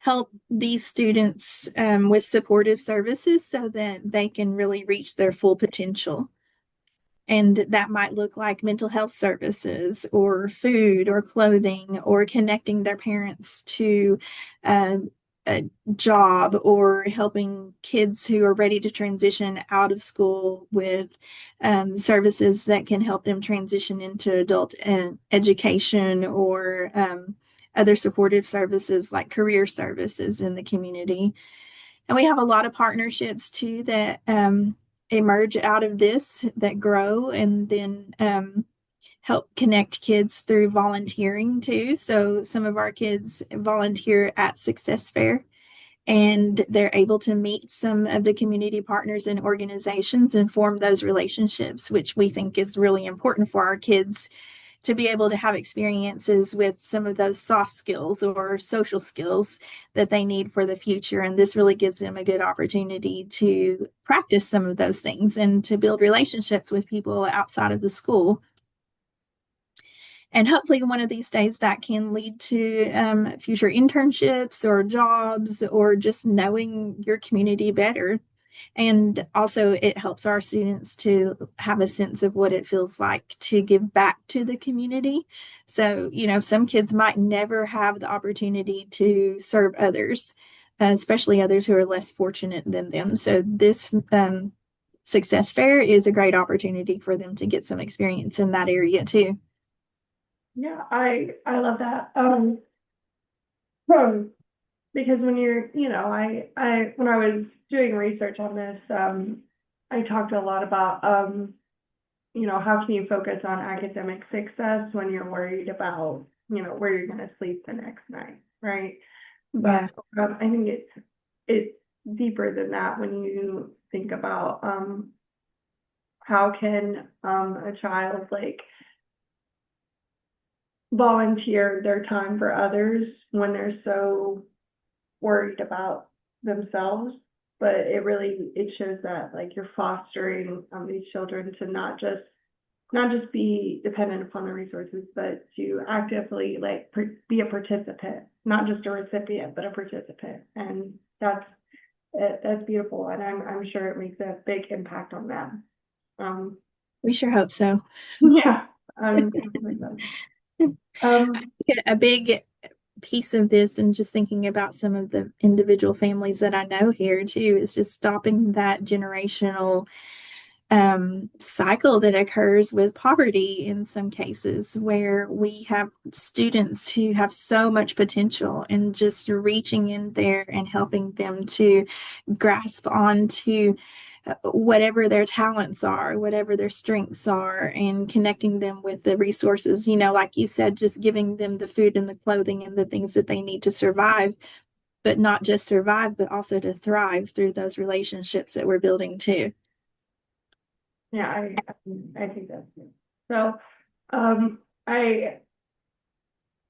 help these students with supportive services so that they can really reach their full potential. And that might look like mental health services or food or clothing or connecting their parents to uh, a job or helping kids who are ready to transition out of school with services that can help them transition into adult education or other supportive services like career services in the community. And we have a lot of partnerships too that emerge out of this that grow and then help connect kids through volunteering too. So some of our kids volunteer at Success Fair and they're able to meet some of the community partners and organizations and form those relationships, which we think is really important for our kids to be able to have experiences with some of those soft skills or social skills that they need for the future. And this really gives them a good opportunity to practice some of those things and to build relationships with people outside of the school. And hopefully, one of these days that can lead to future internships or jobs or just knowing your community better. And also, it helps our students to have a sense of what it feels like to give back to the community. So, some kids might never have the opportunity to serve others, especially others who are less fortunate than them. So, this Success Fair is a great opportunity for them to get some experience in that area too. Yeah, I love that. Because when you're, I when I was doing research on this, I talked a lot about, how can you focus on academic success when you're worried about, where you're going to sleep the next night, right? But Yeah. I think it's deeper than that when you think about how can a child like volunteer their time for others when they're so worried about themselves. But it shows that like you're fostering these children to not just be dependent upon the resources, but to actively like be a participant, not just a recipient, but a participant. And that's beautiful, and I'm sure it makes a big impact on them. Um, We sure hope so. yeah. Um, A big piece of this, and just thinking about some of the individual families that I know here too, is just stopping that generational cycle that occurs with poverty in some cases, where we have students who have so much potential and just reaching in there and helping them to grasp onto whatever their talents are, whatever their strengths are, and connecting them with the resources, like you said, just giving them the food and the clothing and the things that they need to survive, but not just survive, but also to thrive through those relationships that we're building too. yeah, I think that's good. So, I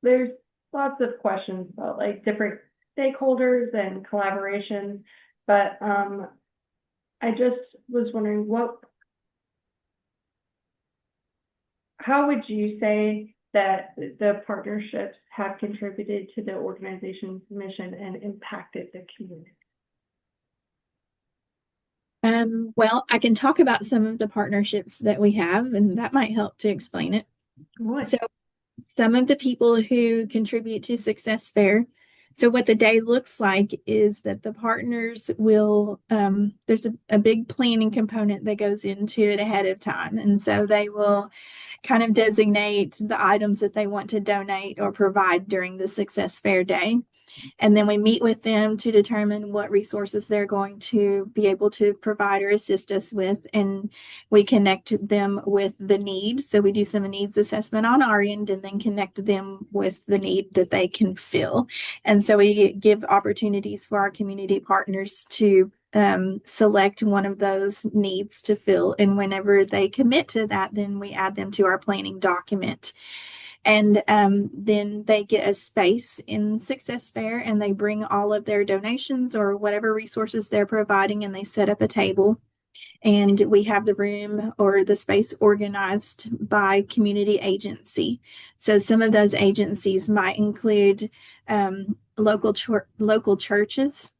there's lots of questions about like different stakeholders and collaboration, but I just was wondering how would you say that the partnerships have contributed to the organization's mission and impacted the community? Well, I can talk about some of the partnerships that we have, and that might help to explain it. What? So, some of the people who contribute to Success Fair. So, what the day looks like is that the partners will, there's a big planning component that goes into it ahead of time. And so they will kind of designate the items that they want to donate or provide during the Success Fair day. And then we meet with them to determine what resources they're going to be able to provide or assist us with. And we connect them with the need. So we do some needs assessment on our end and then connect them with the need that they can fill. And so we give opportunities for our community partners to select one of those needs to fill. And whenever they commit to that, then we add them to our planning document. And then they get a space in Success Fair and they bring all of their donations or whatever resources they're providing and they set up a table. And we have the room or the space organized by community agency. So some of those agencies might include local churches.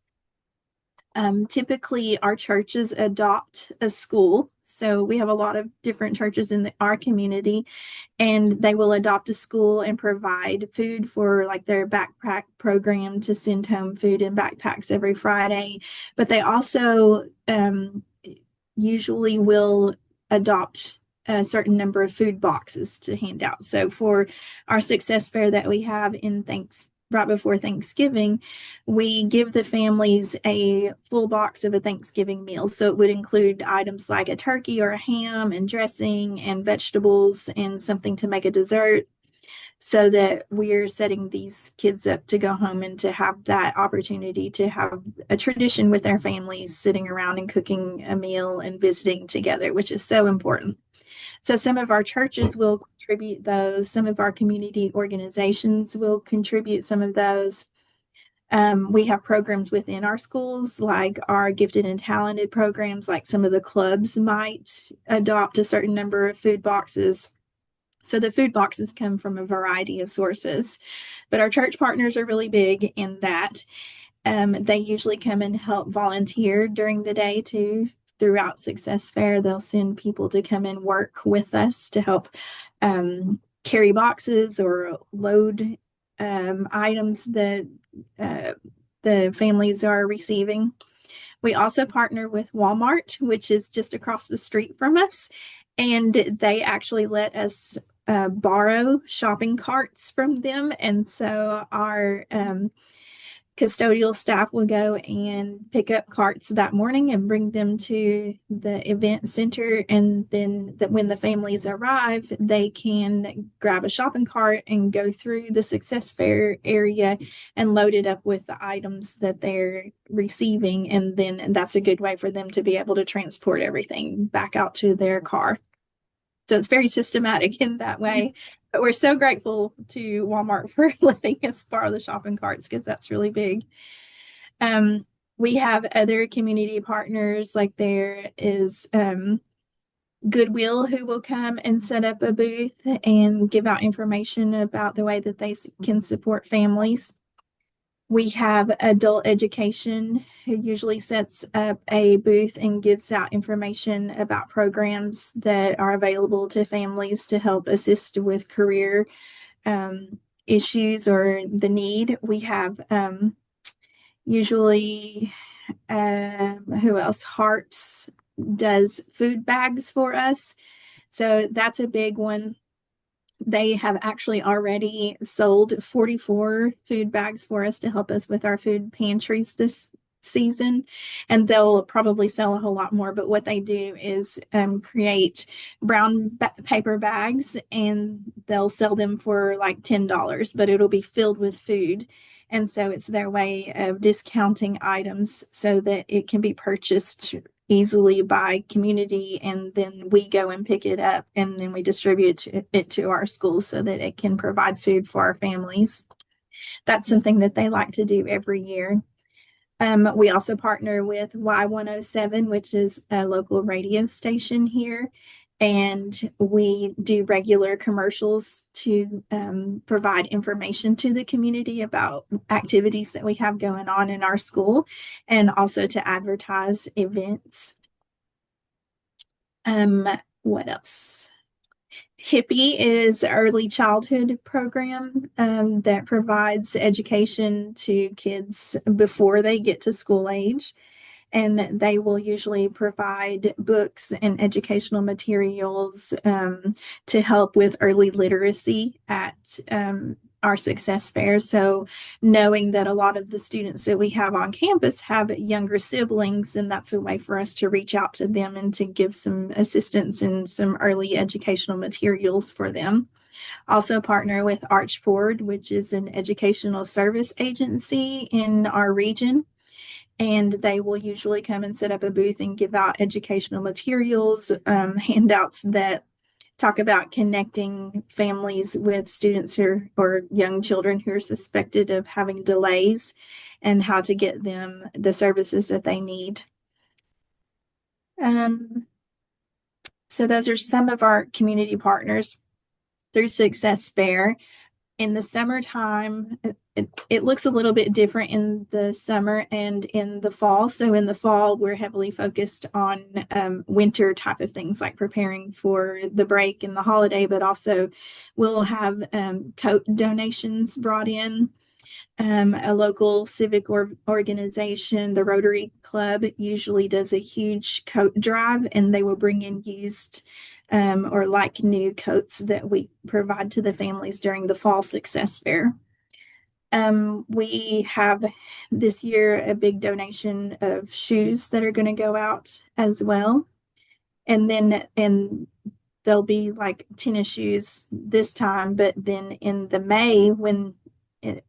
Typically, our churches adopt a school. So we have a lot of different churches in our community, and they will adopt a school and provide food for like their backpack program to send home food in backpacks every Friday. But they also usually will adopt a certain number of food boxes to hand out. So for our success fair that we have in right before Thanksgiving, we give the families a full box of a Thanksgiving meal. So it would include items like a turkey or a ham and dressing and vegetables and something to make a dessert, so that we're setting these kids up to go home and to have that opportunity to have a tradition with their families, sitting around and cooking a meal and visiting together, which is so important. So some of our churches will contribute those. Some of our community organizations will contribute some of those. We have programs within our schools, like our gifted and talented programs, like some of the clubs might adopt a certain number of food boxes. So the food boxes come from a variety of sources, but our church partners are really big in that. They usually come and help volunteer during the day too. Throughout Success Fair, they'll send people to come and work with us to help carry boxes or load items that the families are receiving. We also partner with Walmart, which is just across the street from us, and they actually let us borrow shopping carts from them. And so our custodial staff will go and pick up carts that morning and bring them to the event center. And then when the families arrive, they can grab a shopping cart and go through the Success Fair area and load it up with the items that they're receiving. And then that's a good way for them to be able to transport everything back out to their car. So it's very systematic in that way. But we're so grateful to Walmart for letting us borrow the shopping carts because that's really big. We have other community partners, like there is Goodwill, who will come and set up a booth and give out information about the way that they can support families. We have adult education, who usually sets up a booth and gives out information about programs that are available to families to help assist with career issues or the need. We have usually, who else? Harps does food bags for us. So that's a big one. They have actually already sold 44 food bags for us to help us with our food pantries this season, and they'll probably sell a whole lot more. But what they do is create brown paper bags, and they'll sell them for like $10, but it'll be filled with food. And so it's their way of discounting items so that it can be purchased easily by community, and then we go and pick it up and then we distribute it to our schools so that it can provide food for our families. That's something that they like to do every year. We also partner with Y107, which is a local radio station here, and we do regular commercials to provide information to the community about activities that we have going on in our school, and also to advertise events. What else? Hippie is an early childhood program that provides education to kids before they get to school age. And they will usually provide books and educational materials to help with early literacy at our Success Fair. So knowing that a lot of the students that we have on campus have younger siblings, then that's a way for us to reach out to them and to give some assistance and some early educational materials for them. Also partner with Arch Forward, which is an educational service agency in our region. And they will usually come and set up a booth and give out educational materials, handouts that talk about connecting families with students or young children who are suspected of having delays and how to get them the services that they need. So those are some of our community partners through Success Fair. In the summertime, it looks a little bit different in the summer and in the fall. So in the fall, we're heavily focused on winter type of things like preparing for the break and the holiday, but also we'll have coat donations brought in. A local civic organization, the Rotary Club, usually does a huge coat drive, and they will bring in used or like new coats that we provide to the families during the fall success fair. We have this year a big donation of shoes that are going to go out as well. And there'll be like tennis shoes this time, but then in the May,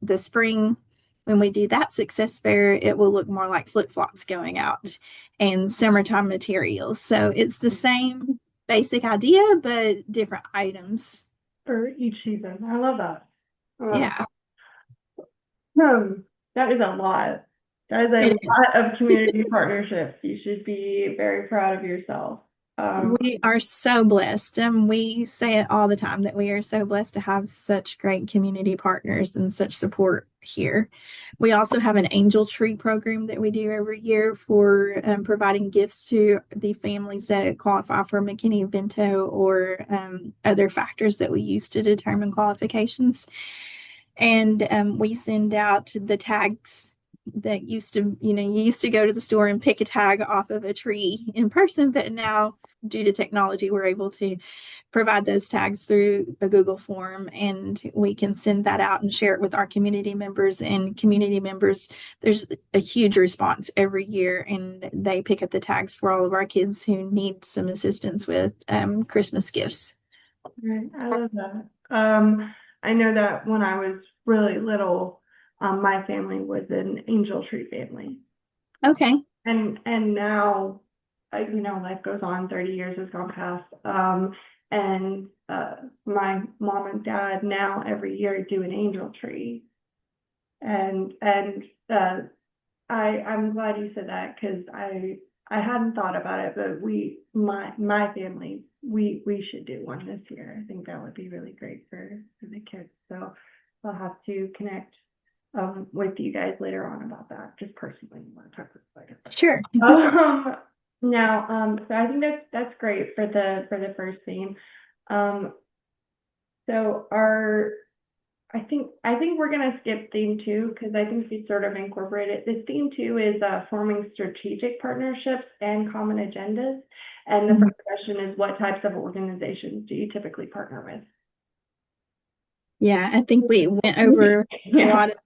the spring, when we do that success fair, it will look more like flip-flops going out and summertime materials. So it's the same basic idea, but different items. For each season. I love that. Yeah. That is a lot. That is a lot of community partnerships. You should be very proud of yourself. We are so blessed. We say it all the time that we are so blessed to have such great community partners and such support here. We also have an angel tree program that we do every year for providing gifts to the families that qualify for McKinney-Vento or other factors that we use to determine qualifications. And we send out the tags that used to, you used to go to the store and pick a tag off of a tree in person, but now due to technology, we're able to provide those tags through a Google form, and we can send that out and share it with our community members. And community members, there's a huge response every year, and they pick up the tags for all of our kids who need some assistance with Christmas gifts. Right, I love that. I know that when I was really little, my family was an angel tree family. Okay. And now, life goes on, 30 years has gone past. And my mom and dad now every year do an angel tree. And I'm glad you said that, because I hadn't thought about it, but my family, we should do one this year. I think that would be really great for the kids. So I'll have to connect with you guys later on about that, just personally. Want to talk later. Sure. Now, so I think that's great for the first theme. So I think we're gonna skip theme 2, because I think we sort of incorporated. This theme 2 is forming strategic partnerships and common agendas. And the first question is, what types of organizations do you typically partner with? Yeah, I think we went over a lot of.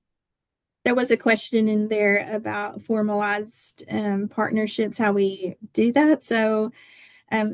There was a question in there about formalized partnerships, how we do that. So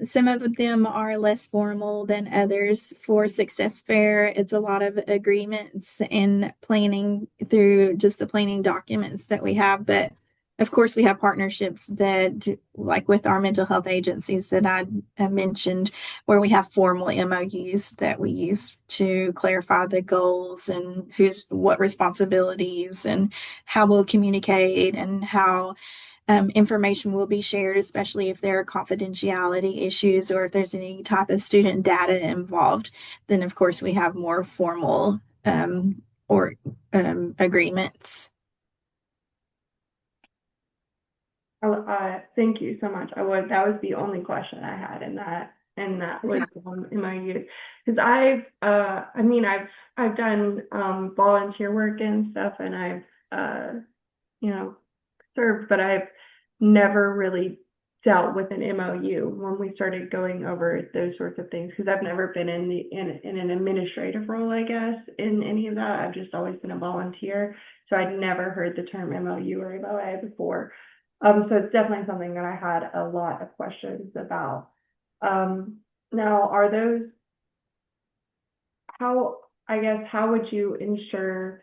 some of them are less formal than others. For Success Fair, it's a lot of agreements and planning through just the planning documents that we have. But of course, we have partnerships that, like with our mental health agencies that I mentioned, where we have formal MOUs that we use to clarify the goals and what responsibilities and how we'll communicate and how information will be shared, especially if there are confidentiality issues or if there's any type of student data involved. Then, of course, we have more formal agreements. Thank you so much. That was the only question I had in that was MOU, because I've done volunteer work and stuff, and I've served, but I've never really dealt with an MOU when we started going over those sorts of things, because I've never been in an administrative role, I guess, in any of that. I've just always been a volunteer, so I'd never heard the term MOU or MOA before. So it's definitely something that I had a lot of questions about. Now, are those, how would you ensure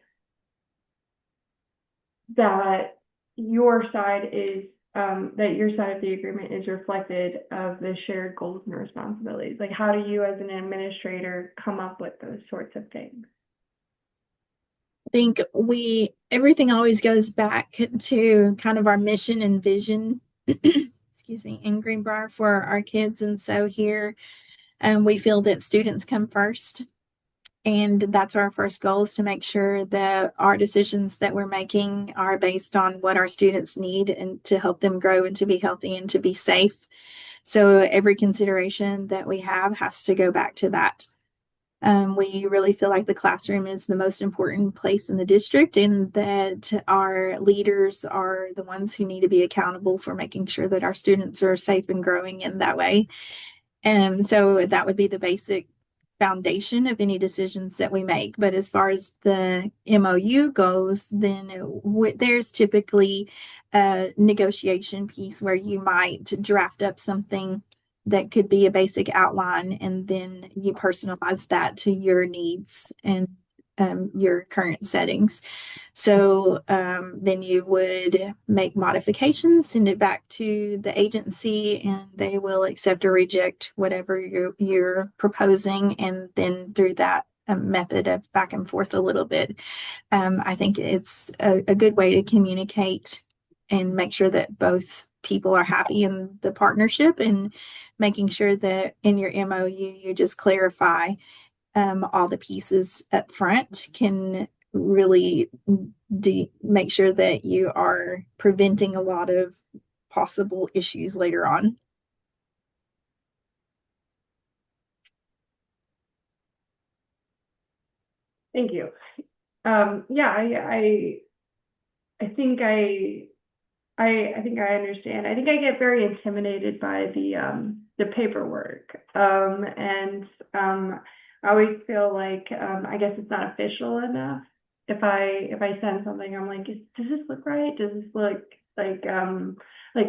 that your side of the agreement is reflected of the shared goals and responsibilities? Like, how do you as an administrator come up with those sorts of things? I think everything always goes back to kind of our mission and vision, excuse me, in Greenbrier for our kids. And so here we feel that students come first. And that's our first goal, is to make sure that our decisions that we're making are based on what our students need and to help them grow and to be healthy and to be safe. So every consideration that we have has to go back to that. We really feel like the classroom is the most important place in the district, and that our leaders are the ones who need to be accountable for making sure that our students are safe and growing in that way. And so that would be the basic foundation of any decisions that we make. But as far as the MOU goes, then there's typically a negotiation piece where you might draft up something that could be a basic outline, and then you personalize that to your needs and your current settings. So then you would make modifications, send it back to the agency, and they will accept or reject whatever you're proposing. And then through that method of back and forth a little bit, I think it's a good way to communicate and make sure that both people are happy in the partnership, and making sure that in your MOU, you just clarify all the pieces up front can really make sure that you are preventing a lot of possible issues later on. Thank you. Yeah, I think I think I understand. I think I get very intimidated by the paperwork. I always feel like I guess it's not official enough. If I send something, I'm like, does this look right? Does this look like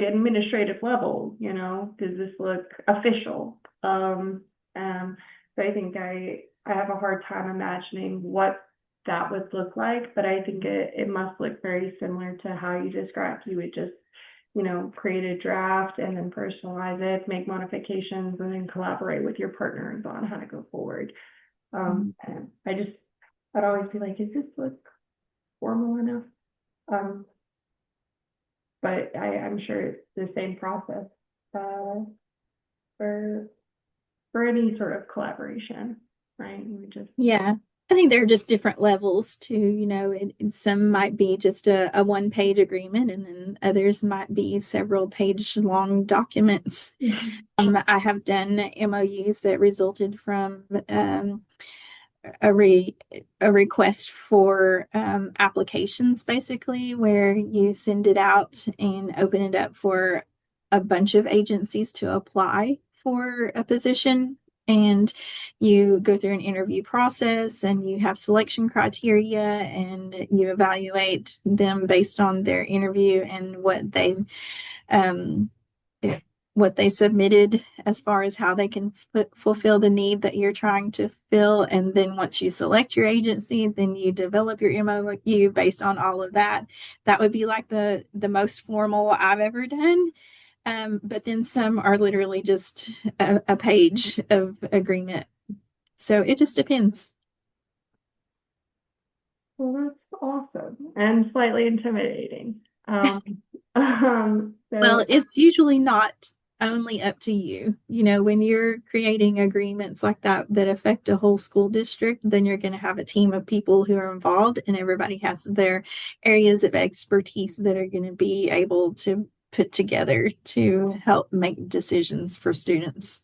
administrative level, you know? Does this look official? So I think I have a hard time imagining what that would look like, but I think it must look very similar to how you described. You would just, you know, create a draft and then personalize it, make modifications, and then collaborate with your partners on how to go forward. And I'd always be like, does this look formal enough? But I'm sure it's the same process for any sort of collaboration, right? We just Yeah. I think there are just different levels too, and some might be just a one-page agreement, and then others might be several page long documents. I have done MOUs that resulted from a request for applications, basically, where you send it out and open it up for a bunch of agencies to apply for a position. And you go through an interview process, and you have selection criteria, and you evaluate them based on their interview and um, what they submitted as far as how they can fulfill the need that you're trying to fill. And then once you select your agency, then you develop your MOU based on all of that. That would be like the most formal I've ever done. But then some are literally just a page of agreement. So it just depends. Well, that's awesome and slightly intimidating. Well, So it's usually not only up to you. When you're creating agreements like that affect a whole school district, then you're going to have a team of people who are involved, and everybody has their areas of expertise that are going to be able to put together to help make decisions for students.